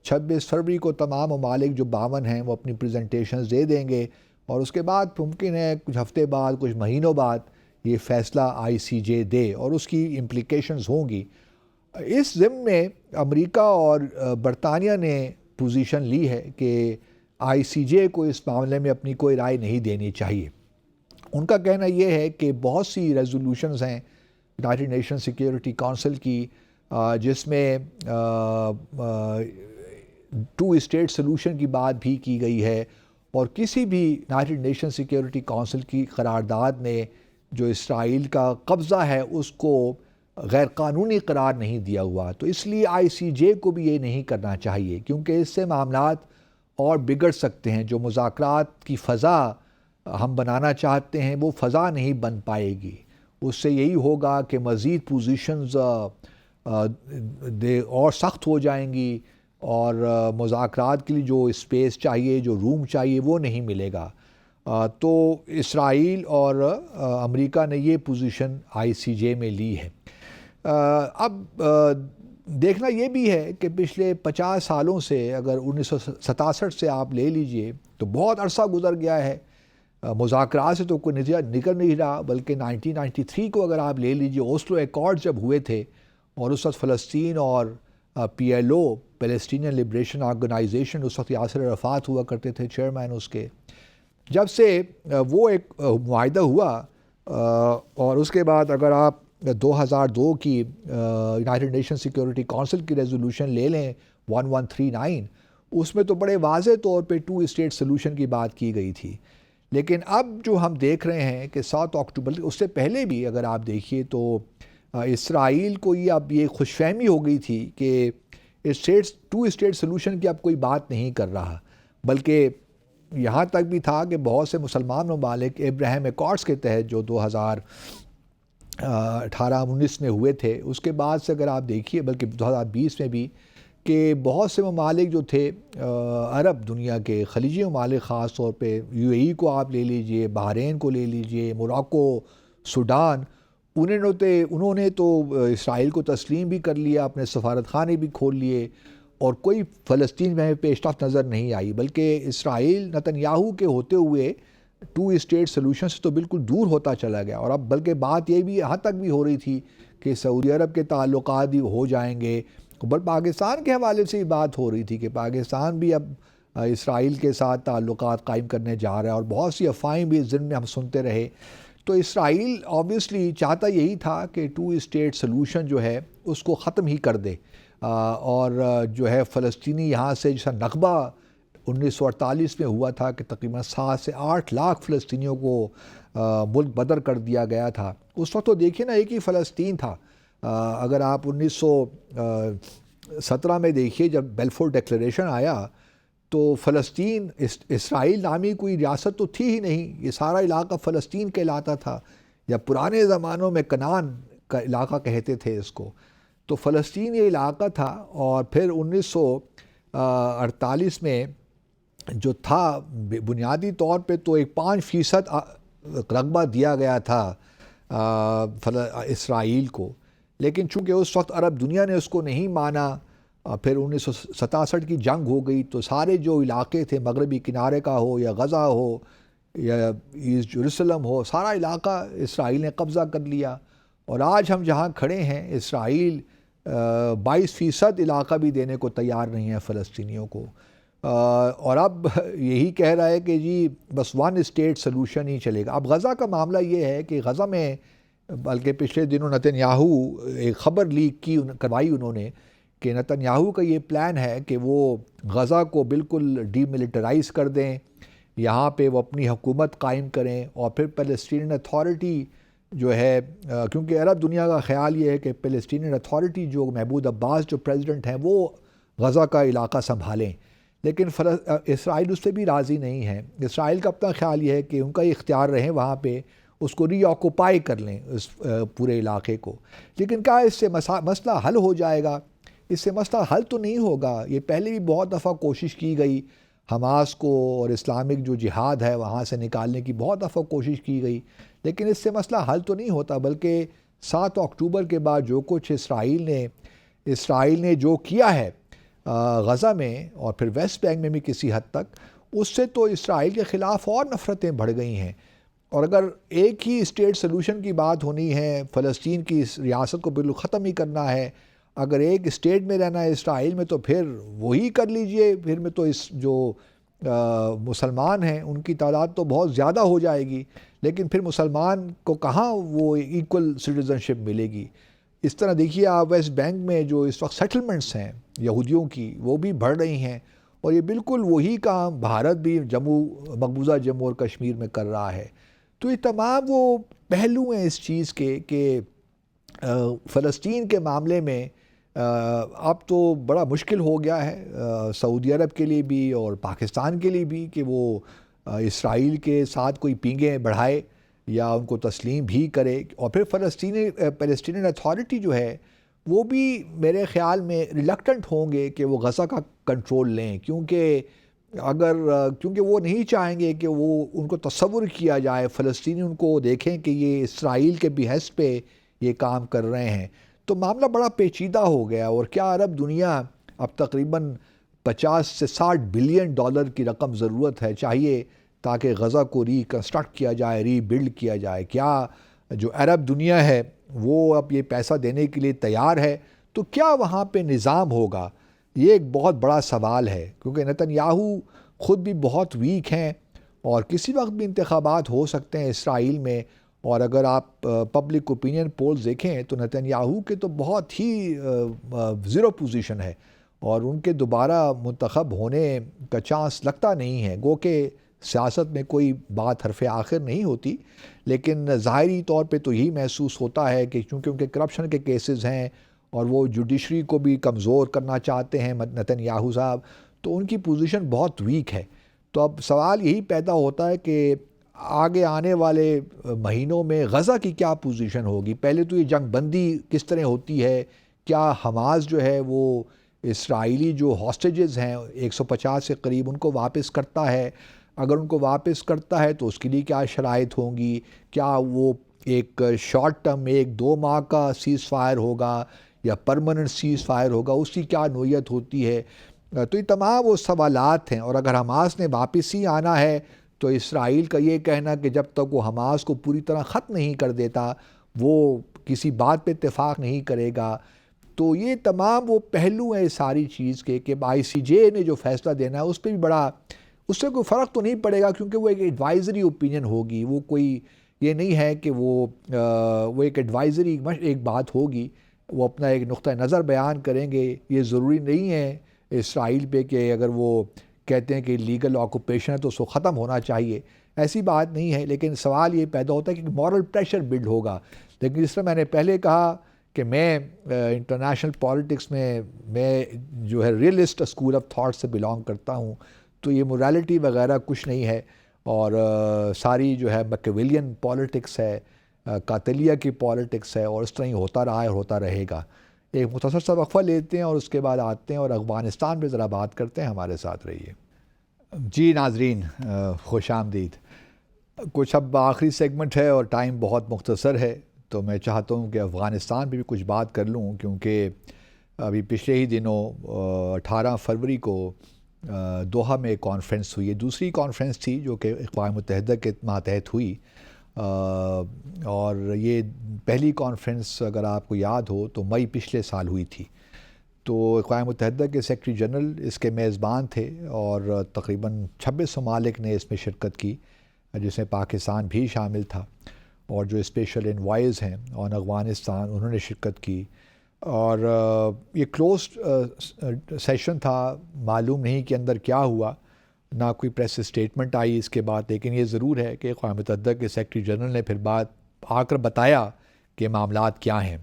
26 فروری کو تمام ممالک جو 52 ہیں وہ اپنی پریزنٹیشنز دے دیں گے، اور اس کے بعد ممکن ہے کچھ ہفتے بعد، کچھ مہینوں بعد یہ فیصلہ آئی سی جے دے اور اس کی امپلیکیشنز ہوں گی. اس ضمن میں امریکہ اور برطانیہ نے پوزیشن لی ہے کہ آئی سی جے کو اس معاملے میں اپنی کوئی رائے نہیں دینی چاہیے. ان کا کہنا یہ ہے کہ بہت سی ریزولوشنز ہیں یونائٹڈ نیشن سیکیورٹی کونسل کی جس میں 2 اسٹیٹ سلوشن کی بات بھی کی گئی ہے، اور کسی بھی یونائٹڈ نیشن سیکیورٹی کونسل کی قرارداد نے جو اسرائیل کا قبضہ ہے اس کو غیر قانونی قرار نہیں دیا ہوا. تو اس لیے آئی سی جے کو بھی یہ نہیں کرنا چاہیے، کیونکہ اس سے معاملات اور بگڑ سکتے ہیں. جو مذاکرات کی فضا ہم بنانا چاہتے ہیں وہ فضا نہیں بن پائے گی. اس سے یہی ہوگا کہ مزید پوزیشنز اور سخت ہو جائیں گی، اور مذاکرات کے لیے جو اسپیس چاہیے، جو روم چاہیے وہ نہیں ملے گا. تو اسرائیل اور امریکہ نے یہ پوزیشن ICJ میں لی ہے۔ اب دیکھنا یہ بھی ہے کہ پچھلے 50 سالوں سے، اگر 1967 سے آپ لے لیجئے تو بہت عرصہ گزر گیا ہے، مذاکرات سے تو کوئی نتیجہ نکل نہیں رہا، بلکہ 1993 کو اگر آپ لے لیجئے، اوسلو ایکارڈ جب ہوئے تھے اور اس وقت فلسطین اور PLO پیلسٹینین لبریشن آرگنائزیشن، اس وقت یاسر عرفات ہوا کرتے تھے چیئرمین اس کے، جب سے وہ ایک معاہدہ ہوا، اور اس کے بعد اگر آپ 2002 کی یونائٹڈ نیشن سیکیورٹی کونسل کی ریزولوشن لے لیں 1139، اس میں تو بڑے واضح طور پہ 2 اسٹیٹ سلوشن کی بات کی گئی تھی۔ لیکن اب جو ہم دیکھ رہے ہیں کہ 7 اکتوبر، اس سے پہلے بھی اگر آپ دیکھیے تو اسرائیل کو یہ اب یہ خوش فہمی ہو گئی تھی کہ 2 اسٹیٹ سلوشن کی اب کوئی بات نہیں کر رہا، بلکہ یہاں تک بھی تھا کہ بہت سے مسلمان ممالک ابراہیم ایکارڈز کے تحت جو 2018-19 میں ہوئے تھے، اس کے بعد سے اگر آپ دیکھیے، بلکہ 2020 میں بھی، کہ بہت سے ممالک جو تھے عرب دنیا کے خلیجی ممالک، خاص طور پہ UAE کو آپ لے لیجئے، بحرین کو لے لیجئے، موراکو، سوڈان، انہوں نے تو اسرائیل کو تسلیم بھی کر لیا، اپنے سفارت خانے بھی کھول لیے، اور کوئی فلسطین میں پیشرفت نظر نہیں آئی، بلکہ اسرائیل نتن یاہو کے ہوتے ہوئے 2 اسٹیٹ سلوشن سے تو بالکل دور ہوتا چلا گیا، اور اب بلکہ بات یہ بھی یہاں تک بھی ہو رہی تھی کہ سعودی عرب کے تعلقات بھی ہو جائیں گے، بل پاکستان کے حوالے سے ہی بات ہو رہی تھی کہ پاکستان بھی اب اسرائیل کے ساتھ تعلقات قائم کرنے جا رہا ہے، اور بہت سی افواہیں بھی اس ضمن میں ہم سنتے رہے۔ تو اسرائیل آبویسلی چاہتا یہی تھا کہ 2 اسٹیٹ سلوشن جو ہے اس کو ختم ہی کر دے، اور جو ہے فلسطینی یہاں سے جیسا نقبہ 1948 میں ہوا تھا کہ تقریباً 7 سے 8 لاکھ فلسطینیوں کو ملک بدر کر دیا گیا تھا، اس وقت تو دیکھیں نا ایک ہی فلسطین تھا۔ اگر آپ 1917 میں دیکھیے، جب بیلفور ڈیکلریشن آیا تو فلسطین، اسرائیل نامی کوئی ریاست تو تھی ہی نہیں، یہ سارا علاقہ فلسطین کہلاتا تھا، یا پرانے زمانوں میں کنعان کا علاقہ کہتے تھے اس کو، تو فلسطین یہ علاقہ تھا۔ اور پھر 1948 میں جو تھا، بنیادی طور پہ تو ایک 5% رقبہ دیا گیا تھا اسرائیل کو، لیکن چونکہ اس وقت عرب دنیا نے اس کو نہیں مانا، پھر 1967 کی جنگ ہو گئی، تو سارے جو علاقے تھے، مغربی کنارے کا ہو یا غزہ ہو یا ایسٹ جیروسلم ہو، سارا علاقہ اسرائیل نے قبضہ کر لیا، اور آج ہم جہاں کھڑے ہیں، اسرائیل 22% علاقہ بھی دینے کو تیار نہیں ہے فلسطینیوں کو، اور اب یہی کہہ رہا ہے کہ جی بس 1 اسٹیٹ سلوشن ہی چلے گا۔ اب غزہ کا معاملہ یہ ہے کہ غزہ میں، بلکہ پچھلے دنوں نتن یاہو ایک خبر لیک کروائی انہوں نے کہ نتن یاہو کا یہ پلان ہے کہ وہ غزہ کو بالکل ڈی ملٹرائز کر دیں، یہاں پہ وہ اپنی حکومت قائم کریں، اور پھر پیلسٹینین اتھارٹی جو ہے، کیونکہ عرب دنیا کا خیال یہ ہے کہ پیلسٹینین اتھارٹی جو محمود عباس جو پریزیڈنٹ ہیں، وہ غزہ کا علاقہ سنبھالیں، لیکن اسرائیل اس سے بھی راضی نہیں ہے۔ اسرائیل کا اپنا خیال یہ ہے کہ ان کا اختیار رہے وہاں پہ، اس کو ری آکوپائی کر لیں اس پورے علاقے کو، لیکن کیا اس سے مسئلہ حل ہو جائے گا؟ اس سے مسئلہ حل تو نہیں ہوگا، یہ پہلے بھی بہت دفعہ کوشش کی گئی، حماس کو اور اسلامک جو جہاد ہے وہاں سے نکالنے کی بہت دفعہ کوشش کی گئی، لیکن اس سے مسئلہ حل تو نہیں ہوتا، بلکہ 7 اکتوبر کے بعد جو کچھ اسرائیل نے جو کیا ہے غزہ میں، اور پھر ویسٹ بینک میں بھی کسی حد تک، اس سے تو اسرائیل کے خلاف اور نفرتیں بڑھ گئی ہیں، اور اگر ایک ہی اسٹیٹ سلوشن کی بات ہونی ہے، فلسطین کی اس ریاست کو بالکل ختم ہی کرنا ہے، اگر ایک اسٹیٹ میں رہنا ہے اسرائیل میں، تو پھر وہی کر لیجئے، پھر میں تو اس جو مسلمان ہیں ان کی تعداد تو بہت زیادہ ہو جائے گی، لیکن پھر مسلمان کو کہاں وہ ایکول سٹیزنشپ ملے گی؟ اس طرح دیکھیے آپ ویسٹ بینک میں جو اس وقت سیٹلمنٹس ہیں یہودیوں کی، وہ بھی بڑھ رہی ہیں، اور یہ بالکل وہی کام بھارت بھی مقبوضہ جموں اور کشمیر میں کر رہا ہے۔ تو یہ تمام وہ پہلو ہیں اس چیز کے کہ فلسطین کے معاملے میں اب تو بڑا مشکل ہو گیا ہے سعودی عرب کے لیے بھی اور پاکستان کے لیے بھی کہ وہ اسرائیل کے ساتھ کوئی پینگیں بڑھائے یا ان کو تسلیم بھی کرے، اور پھر پیلسٹینین اتھارٹی جو ہے وہ بھی میرے خیال میں ریلکٹنٹ ہوں گے کہ وہ غزہ کا کنٹرول لیں، کیونکہ اگر کیونکہ وہ نہیں چاہیں گے کہ وہ ان کو تصور کیا جائے، فلسطینی ان کو دیکھیں کہ یہ اسرائیل کے بحث پہ یہ کام کر رہے ہیں، تو معاملہ بڑا پیچیدہ ہو گیا. اور کیا عرب دنیا اب تقریباً 50 سے 60 بلین ڈالر کی رقم ضرورت ہے چاہیے تاکہ غزہ کو ریکنسٹرکٹ کیا جائے، ری بلڈ کیا جائے. کیا جو عرب دنیا ہے وہ اب یہ پیسہ دینے کے لیے تیار ہے؟ تو کیا وہاں پہ نظام ہوگا؟ یہ ایک بہت بڑا سوال ہے، کیونکہ نتن یاہو خود بھی بہت ویک ہیں اور کسی وقت بھی انتخابات ہو سکتے ہیں اسرائیل میں. اور اگر آپ پبلک اوپینین پولز دیکھیں تو نتن یاہو کے تو بہت ہی زیرو پوزیشن ہے اور ان کے دوبارہ منتخب ہونے کا چانس لگتا نہیں ہے. گو کہ سیاست میں کوئی بات حرف آخر نہیں ہوتی، لیکن ظاہری طور پہ تو یہی محسوس ہوتا ہے کہ چونکہ ان کے کرپشن کے کیسز ہیں اور وہ جوڈیشری کو بھی کمزور کرنا چاہتے ہیں نتن یاہو صاحب، تو ان کی پوزیشن بہت ویک ہے. تو اب سوال یہی پیدا ہوتا ہے کہ آگے آنے والے مہینوں میں غزہ کی کیا پوزیشن ہوگی. پہلے تو یہ جنگ بندی کس طرح ہوتی ہے، کیا حماس جو ہے وہ اسرائیلی جو ہاسٹیجز ہیں 150 کے قریب ان کو واپس کرتا ہے؟ اگر ان کو واپس کرتا ہے تو اس کے لیے کیا شرائط ہوں گی؟ کیا وہ ایک شارٹ ٹرم 1-2 ماہ کا سیز فائر ہوگا یا پرماننٹ سیز فائر ہوگا؟ اس کی کیا نوعیت ہوتی ہے؟ تو یہ تمام وہ سوالات ہیں. اور اگر حماس نے واپس ہی آنا ہے تو اسرائیل کا یہ کہنا کہ جب تک وہ حماس کو پوری طرح ختم نہیں کر دیتا وہ کسی بات پہ اتفاق نہیں کرے گا. تو یہ تمام وہ پہلو ہیں ساری چیز کے کہ آئی سی جے نے جو فیصلہ دینا ہے اس پہ بھی بڑا، اس سے کوئی فرق تو نہیں پڑے گا کیونکہ وہ ایک ایڈوائزری اوپینین ہوگی. وہ کوئی یہ نہیں ہے کہ وہ ایک ایڈوائزری ایک بات ہوگی، وہ اپنا ایک نقطہ نظر بیان کریں گے. یہ ضروری نہیں ہے اسرائیل پہ کہ اگر وہ کہتے ہیں کہ لیگل آکوپیشن ہے تو اس کو ختم ہونا چاہیے، ایسی بات نہیں ہے. لیکن سوال یہ پیدا ہوتا ہے کہ مورل پریشر بلڈ ہوگا. لیکن جس طرح میں نے پہلے کہا کہ میں انٹرنیشنل پالیٹکس میں جو ہے ریئلسٹ اسکول آف تھاٹ سے بلانگ کرتا ہوں، تو یہ مورالٹی وغیرہ کچھ نہیں ہے. اور ساری جو ہے میکیویلین پالیٹکس ہے، قاتلیہ کی پالیٹکس ہے، اور اس طرح ہی ہوتا رہا ہے اور ہوتا رہے گا. ایک مختصر سا وقفہ لیتے ہیں اور اس کے بعد آتے ہیں اور افغانستان پہ ذرا بات کرتے ہیں. ہمارے ساتھ رہیے. جی ناظرین، خوش آمدید. کچھ اب آخری سیگمنٹ ہے اور ٹائم بہت مختصر ہے، تو میں چاہتا ہوں کہ افغانستان پہ بھی کچھ بات کر لوں، کیونکہ ابھی پچھلے ہی دنوں 18 فروری کو دوحہ میں ایک کانفرنس ہوئی ہے. دوسری کانفرنس تھی جو کہ اقوام متحدہ کے ماتحت ہوئی، اور یہ پہلی کانفرنس اگر آپ کو یاد ہو تو مئی پچھلے سال ہوئی تھی. تو اقوام متحدہ کے سیکرٹری جنرل اس کے میزبان تھے اور تقریباً 26 ممالک نے اس میں شرکت کی، جس میں پاکستان بھی شامل تھا. اور جو اسپیشل انوائز ہیں آن افغانستان انہوں نے شرکت کی. اور یہ کلوزڈ سیشن تھا، معلوم نہیں کہ اندر کیا ہوا، نہ کوئی پریس اسٹیٹمنٹ آئی اس کے بعد. لیکن یہ ضرور ہے کہ اقوام متحدہ کے سیکرٹری جنرل نے پھر بعد آ کر بتایا کہ معاملات کیا ہیں.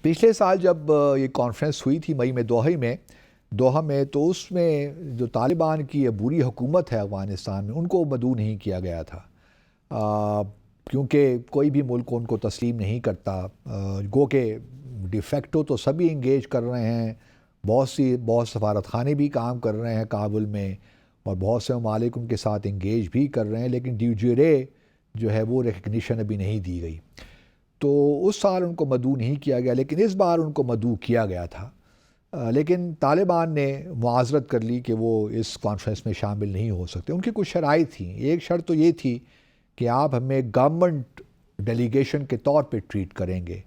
پچھلے سال جب یہ کانفرنس ہوئی تھی مئی میں دوحہ میں، تو اس میں جو طالبان کی یہ بری حکومت ہے افغانستان میں، ان کو مدعو نہیں کیا گیا تھا، کیونکہ کوئی بھی ملک ان کو تسلیم نہیں کرتا. گو کہ ڈی فیکٹو تو سبھی انگیج کر رہے ہیں، بہت سفارت خانے بھی کام کر رہے ہیں کابل میں، اور بہت سے ممالک ان کے ساتھ انگیج بھی کر رہے ہیں، لیکن ڈیو جیرے جو ہے وہ ریکگنیشن ابھی نہیں دی گئی. تو اس سال ان کو مدعو نہیں کیا گیا، لیکن اس بار ان کو مدعو کیا گیا تھا. لیکن طالبان نے معاذرت کر لی کہ وہ اس کانفرنس میں شامل نہیں ہو سکتے. ان کی کچھ شرائط تھیں. ایک شرط تو یہ تھی کہ آپ ہمیں گورنمنٹ ڈیلیگیشن کے طور پہ ٹریٹ کریں گے،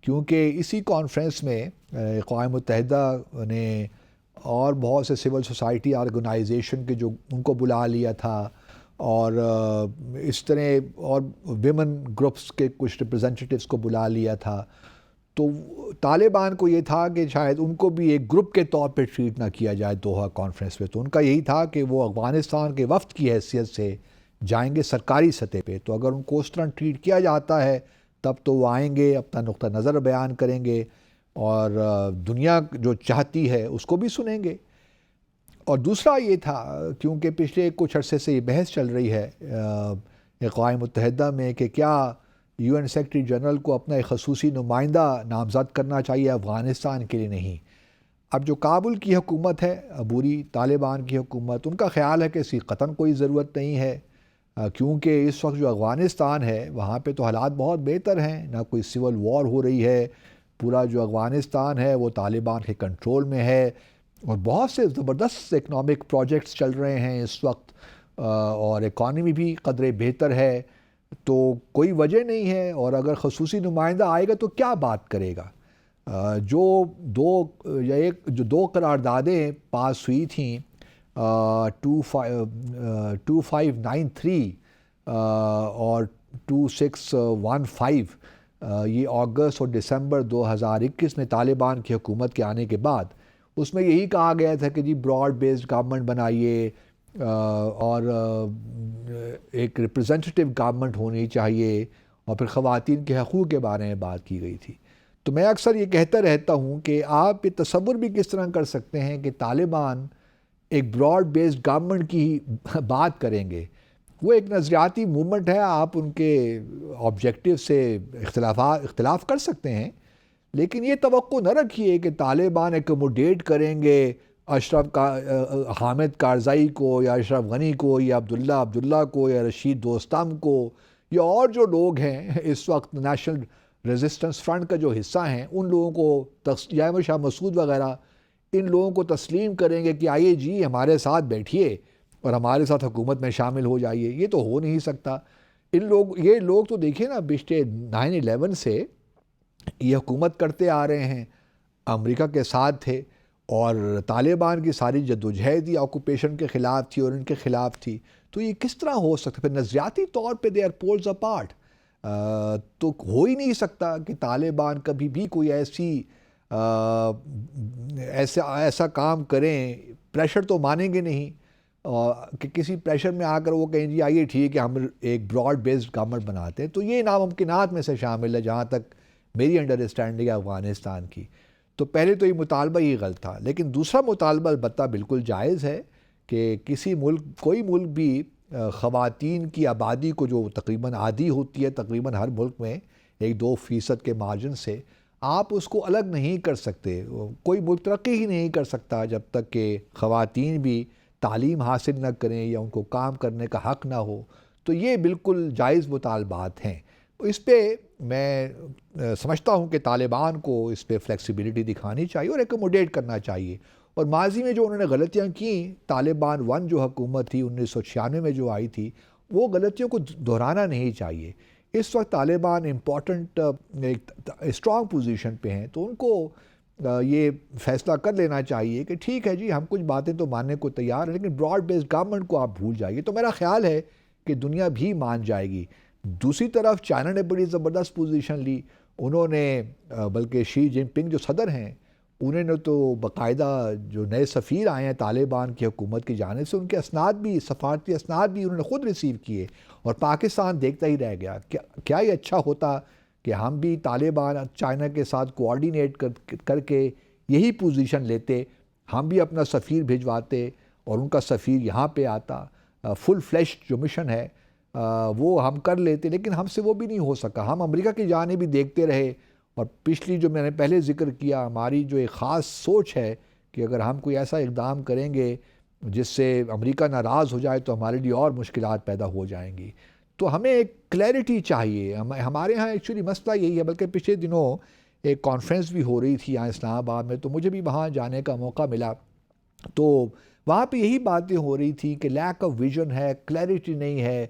کیونکہ اسی کانفرنس میں اقوام متحدہ نے اور بہت سے سول سوسائٹی آرگنائزیشن کے جو ان کو بلا لیا تھا، اور اس طرح اور ویمن گروپس کے کچھ ریپرزنٹیٹیوز کو بلا لیا تھا. تو طالبان کو یہ تھا کہ شاید ان کو بھی ایک گروپ کے طور پہ ٹریٹ نہ کیا جائے دوحہ کانفرنس میں. تو ان کا یہی تھا کہ وہ افغانستان کے وفد کی حیثیت سے جائیں گے سرکاری سطح پہ. تو اگر ان کو اس طرح ٹریٹ کیا جاتا ہے تب تو وہ آئیں گے، اپنا نقطہ نظر بیان کریں گے، اور دنیا جو چاہتی ہے اس کو بھی سنیں گے. اور دوسرا یہ تھا، کیونکہ پچھلے کچھ عرصے سے یہ بحث چل رہی ہے اقوام متحدہ میں کہ کیا یو این سیکرٹری جنرل کو اپنا ایک خصوصی نمائندہ نامزد کرنا چاہیے افغانستان کے لیے. نہیں، اب جو کابل کی حکومت ہے عبوری طالبان کی حکومت، ان کا خیال ہے کہ اسی قطعاً کوئی ضرورت نہیں ہے، کیونکہ اس وقت جو افغانستان ہے وہاں پہ تو حالات بہت بہتر ہیں، نہ کوئی سول وار ہو رہی ہے، پورا جو افغانستان ہے وہ طالبان کے کنٹرول میں ہے، اور بہت سے زبردست اکنامک پروجیکٹس چل رہے ہیں اس وقت، اور اکانومی بھی قدرے بہتر ہے، تو کوئی وجہ نہیں ہے۔ اور اگر خصوصی نمائندہ آئے گا تو کیا بات کرے گا؟ جو دو قراردادیں پاس ہوئی تھیں 2593 اور 2615، یہ اگست اور دسمبر 2021 میں طالبان کی حکومت کے آنے کے بعد، اس میں یہی کہا گیا تھا کہ جی براڈ بیسڈ گورنمنٹ بنائیے، اور ایک ریپرزنٹیٹیو گورنمنٹ ہونی چاہیے، اور پھر خواتین کے حقوق کے بارے میں بات کی گئی تھی۔ تو میں اکثر یہ کہتا رہتا ہوں کہ آپ یہ تصور بھی کس طرح کر سکتے ہیں کہ طالبان ایک براڈ بیسڈ گورنمنٹ کی بات کریں گے؟ وہ ایک نظریاتی موومنٹ ہے، آپ ان کے آبجیکٹیو سے اختلاف کر سکتے ہیں، لیکن یہ توقع نہ رکھیے کہ طالبان ایکوموڈیٹ کریں گے حامد کارزائی کو، یا اشرف غنی کو، یا عبداللہ کو، یا رشید دوستم کو، یا اور جو لوگ ہیں اس وقت نیشنل ریزسٹنس فرنٹ کا جو حصہ ہیں، ان لوگوں کو یا شاہ مسعود وغیرہ ان لوگوں کو تسلیم کریں گے کہ آئیے جی ہمارے ساتھ بیٹھیے اور ہمارے ساتھ حکومت میں شامل ہو جائیے۔ یہ تو ہو نہیں سکتا۔ یہ لوگ تو دیکھیں نا، پچھلے 9/11 سے یہ حکومت کرتے آ رہے ہیں، امریکہ کے ساتھ تھے، اور طالبان کی ساری جدوجہد ہی آکوپیشن کے خلاف تھی اور ان کے خلاف تھی، تو یہ کس طرح ہو سکتا؟ پھر نظریاتی طور پہ دے آر پولز اپارٹ، تو ہو ہی نہیں سکتا کہ طالبان کبھی بھی کوئی ایسا کام کریں، پریشر تو مانیں گے نہیں، کہ کسی پریشر میں آ کر وہ کہیں جی آئیے ٹھیک ہے ہم ایک براڈ بیسڈ گورنمنٹ بناتے ہیں۔ تو یہ ناممکنات میں سے شامل ہے جہاں تک میری انڈرسٹینڈنگ ہے افغانستان کی۔ تو پہلے تو یہ مطالبہ ہی غلط تھا، لیکن دوسرا مطالبہ البتہ بالکل جائز ہے کہ کوئی ملک بھی خواتین کی آبادی کو، جو تقریباً آدھی ہوتی ہے تقریباً ہر ملک میں 1-2% کے مارجن سے، آپ اس کو الگ نہیں کر سکتے۔ کوئی ملک ترقی ہی نہیں کر سکتا جب تک کہ خواتین بھی تعلیم حاصل نہ کریں یا ان کو کام کرنے کا حق نہ ہو۔ تو یہ بالکل جائز مطالبات ہیں۔ اس پہ میں سمجھتا ہوں کہ طالبان کو اس پہ فلیکسیبلٹی دکھانی چاہیے اور ایکوموڈیٹ کرنا چاہیے، اور ماضی میں جو انہوں نے غلطیاں کیں، طالبان 1 جو حکومت تھی 1996 میں جو آئی تھی، وہ غلطیوں کو دہرانا نہیں چاہیے۔ اس وقت طالبان امپورٹنٹ اسٹرانگ پوزیشن پہ ہیں، تو ان کو یہ فیصلہ کر لینا چاہیے کہ ٹھیک ہے جی ہم کچھ باتیں تو ماننے کو تیار ہیں، لیکن براڈ بیسڈ گورنمنٹ کو آپ بھول جائیے، تو میرا خیال ہے کہ دنیا بھی مان جائے گی۔ دوسری طرف چائنا نے بڑی زبردست پوزیشن لی، انہوں نے بلکہ شی جن پنگ جو صدر ہیں، انہوں نے تو باقاعدہ جو نئے سفیر آئے ہیں طالبان کی حکومت کی جانب سے، ان کے اسناد بھی، سفارتی اسناد بھی انہوں نے خود ریسیو کیے، اور پاکستان دیکھتا ہی رہ گیا۔ کیا یہ اچھا ہوتا کہ ہم بھی طالبان چائنا کے ساتھ کوآرڈینیٹ کر کے یہی پوزیشن لیتے، ہم بھی اپنا سفیر بھجواتے اور ان کا سفیر یہاں پہ آتا، فل فلیش جو مشن ہے وہ ہم کر لیتے، لیکن ہم سے وہ بھی نہیں ہو سکا۔ ہم امریکہ کی جانب بھی دیکھتے رہے، اور پچھلی جو میں نے پہلے ذکر کیا، ہماری جو ایک خاص سوچ ہے کہ اگر ہم کوئی ایسا اقدام کریں گے جس سے امریکہ ناراض ہو جائے تو ہمارے لیے اور مشکلات پیدا ہو جائیں گی۔ تو ہمیں ایک کلیئرٹی چاہیے۔ ہمارے ہاں ایکچولی مسئلہ یہی ہے، بلکہ پچھلے دنوں ایک کانفرنس بھی ہو رہی تھی یہاں اسلام آباد میں، تو مجھے بھی وہاں جانے کا موقع ملا، تو وہاں پہ یہی باتیں ہو رہی تھی کہ لیک آف ویژن ہے، کلیئرٹی نہیں ہے۔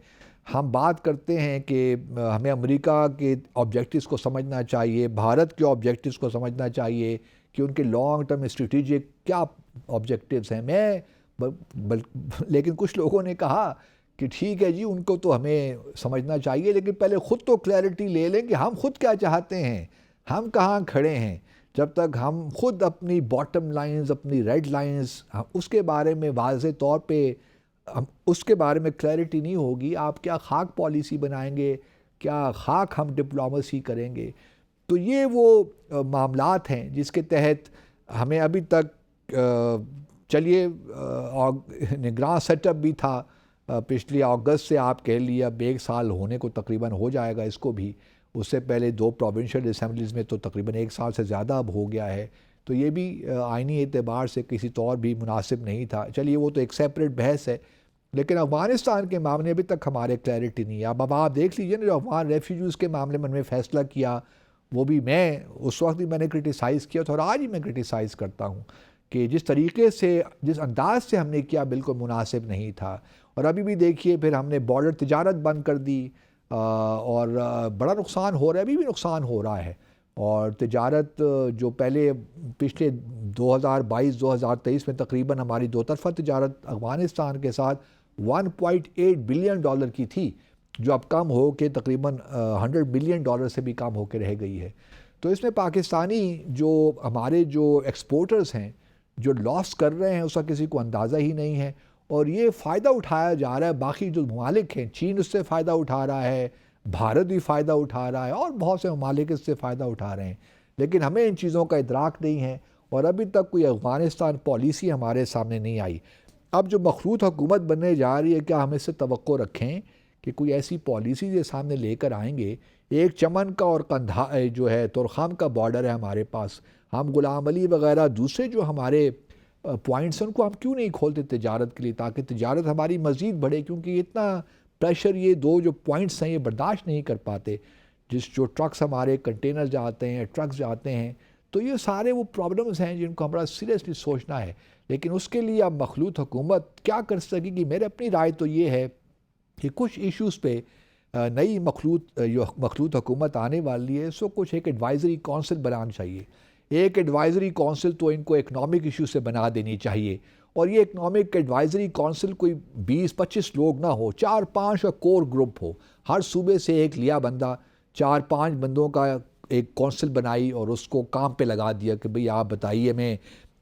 ہم بات کرتے ہیں کہ ہمیں امریکہ کے آبجیکٹیوز کو سمجھنا چاہیے، بھارت کے آبجیکٹیوز کو سمجھنا چاہیے کہ ان کے لانگ ٹرم اسٹریٹجک کیا آبجیکٹیوز ہیں۔ لیکن کچھ لوگوں نے کہا کہ ٹھیک ہے جی ان کو تو ہمیں سمجھنا چاہیے، لیکن پہلے خود تو کلیئرٹی لے لیں کہ ہم خود کیا چاہتے ہیں، ہم کہاں کھڑے ہیں۔ جب تک ہم خود اپنی باٹم لائنز، اپنی ریڈ لائنز، اس کے بارے میں واضح طور پہ اس کے بارے میں کلیئرٹی نہیں ہوگی، آپ کیا خاک پالیسی بنائیں گے، کیا خاک ہم ڈپلومیسی کریں گے؟ تو یہ وہ معاملات ہیں جس کے تحت ہمیں ابھی تک چلیے نگراں سیٹ اپ بھی تھا پچھلی اگست سے، آپ کہہ لیے اب 1 سال ہونے کو تقریباً ہو جائے گا اس کو بھی، اس سے پہلے 2 پروونشل اسمبلیز میں تو تقریباً 1 سال سے زیادہ اب ہو گیا ہے۔ تو یہ بھی آئینی اعتبار سے کسی طور بھی مناسب نہیں تھا. چلیے وہ تو ایک سیپریٹ بحث ہے. لیکن افغانستان کے معاملے ابھی تک ہمارے کلیئرٹی نہیں ہے. اب آپ دیکھ لیجئے نا جو افغان ریفیوجیز کے معاملے میں نے فیصلہ کیا، وہ بھی میں اس وقت بھی میں نے کرٹیسائز کیا تھا اور آج ہی میں کرٹیسائز کرتا ہوں کہ جس طریقے سے جس انداز سے ہم نے کیا بالکل مناسب نہیں تھا. اور ابھی بھی دیکھیے پھر ہم نے بارڈر تجارت بند کر دی اور بڑا نقصان ہو رہا ہے، ابھی بھی نقصان ہو رہا ہے. اور تجارت جو پہلے پچھلے 2022-2023 میں تقریباً ہماری دو طرفہ تجارت افغانستان کے ساتھ 1.8 بلین ڈالر کی تھی، جو اب کم ہو کے تقریباً 100 بلین ڈالر سے بھی کم ہو کے رہ گئی ہے. تو اس میں پاکستانی جو ہمارے جو ایکسپورٹرز ہیں جو لاس کر رہے ہیں اس کا کسی کو اندازہ ہی نہیں ہے. اور یہ فائدہ اٹھایا جا رہا ہے، باقی جو ممالک ہیں، چین اس سے فائدہ اٹھا رہا ہے، بھارت بھی فائدہ اٹھا رہا ہے اور بہت سے ممالک اس سے فائدہ اٹھا رہے ہیں. لیکن ہمیں ان چیزوں کا ادراک نہیں ہے اور ابھی تک کوئی افغانستان پالیسی ہمارے سامنے نہیں آئی. اب جو مخلوط حکومت بننے جا رہی ہے، کیا ہم اس سے توقع رکھیں کہ کوئی ایسی پالیسی جو سامنے لے کر آئیں گے؟ ایک چمن کا اور قندھا جو ہے تورخم کا بارڈر ہے ہمارے پاس، ہم غلام علی وغیرہ دوسرے جو ہمارے پوائنٹس ہیں ان کو ہم کیوں نہیں کھولتے تجارت کے لیے تاکہ تجارت ہماری مزید بڑھے؟ کیونکہ اتنا پریشر یہ دو جو پوائنٹس ہیں یہ برداشت نہیں کر پاتے. جو ٹرکس ہمارے کنٹینر جاتے ہیں، ٹرکس جاتے ہیں، تو یہ سارے وہ پرابلمز ہیں جن کو ہم بڑا سیریسلی سوچنا ہے. لیکن اس کے لیے اب مخلوط حکومت کیا کر سکے گی؟ میرے اپنی رائے تو یہ ہے کہ کچھ ایشوز پہ نئی مخلوط حکومت آنے والی ہے، اس کو کچھ ایک ایڈوائزری کونسل بنانا چاہیے. ایک ایڈوائزری کونسل تو ان کو اکنامک ایشو سے بنا دینی چاہیے، اور یہ اکنامک ایڈوائزری کونسل کوئی 20-25 لوگ نہ ہو، 4-5 کا کور گروپ ہو. ہر صوبے سے ایک لیا بندہ، 4-5 بندوں کا ایک کونسل بنائی اور اس کو کام پہ لگا دیا کہ بھئی آپ بتائیے ہمیں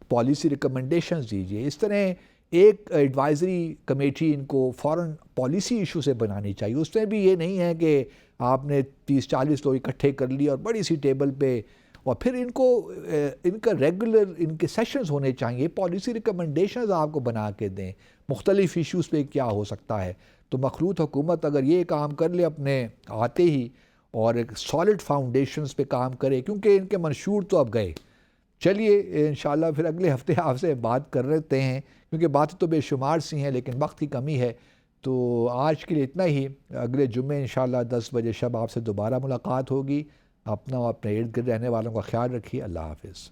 پالیسی ریکمنڈیشنز دیجیے. اس طرح ایک ایڈوائزری کمیٹی ان کو فوراً پالیسی ایشو سے بنانی چاہیے. اس میں بھی یہ نہیں ہے کہ آپ نے 30-40 لوگ اکٹھے کر لیے اور بڑی سی ٹیبل پہ، اور پھر ان کو ان کا ریگولر ان کے سیشنز ہونے چاہیے، پالیسی ریکمنڈیشنز آپ کو بنا کے دیں مختلف ایشوز پہ کیا ہو سکتا ہے. تو مخلوط حکومت اگر یہ کام کر لے اپنے آتے ہی اور ایک سالڈ فاؤنڈیشنز پہ کام کرے، کیونکہ ان کے منشور تو اب گئے. چلیے انشاءاللہ پھر اگلے ہفتے آپ سے بات کر رہتے ہیں، کیونکہ باتیں تو بے شمار سی ہیں لیکن وقت کی کمی ہے. تو آج کے لیے اتنا ہی. اگلے جمعے انشاءاللہ 10 بجے شب آپ سے دوبارہ ملاقات ہوگی. اپنا اور اپنے ارد گرد رہنے والوں کا خیال رکھیے. اللہ حافظ.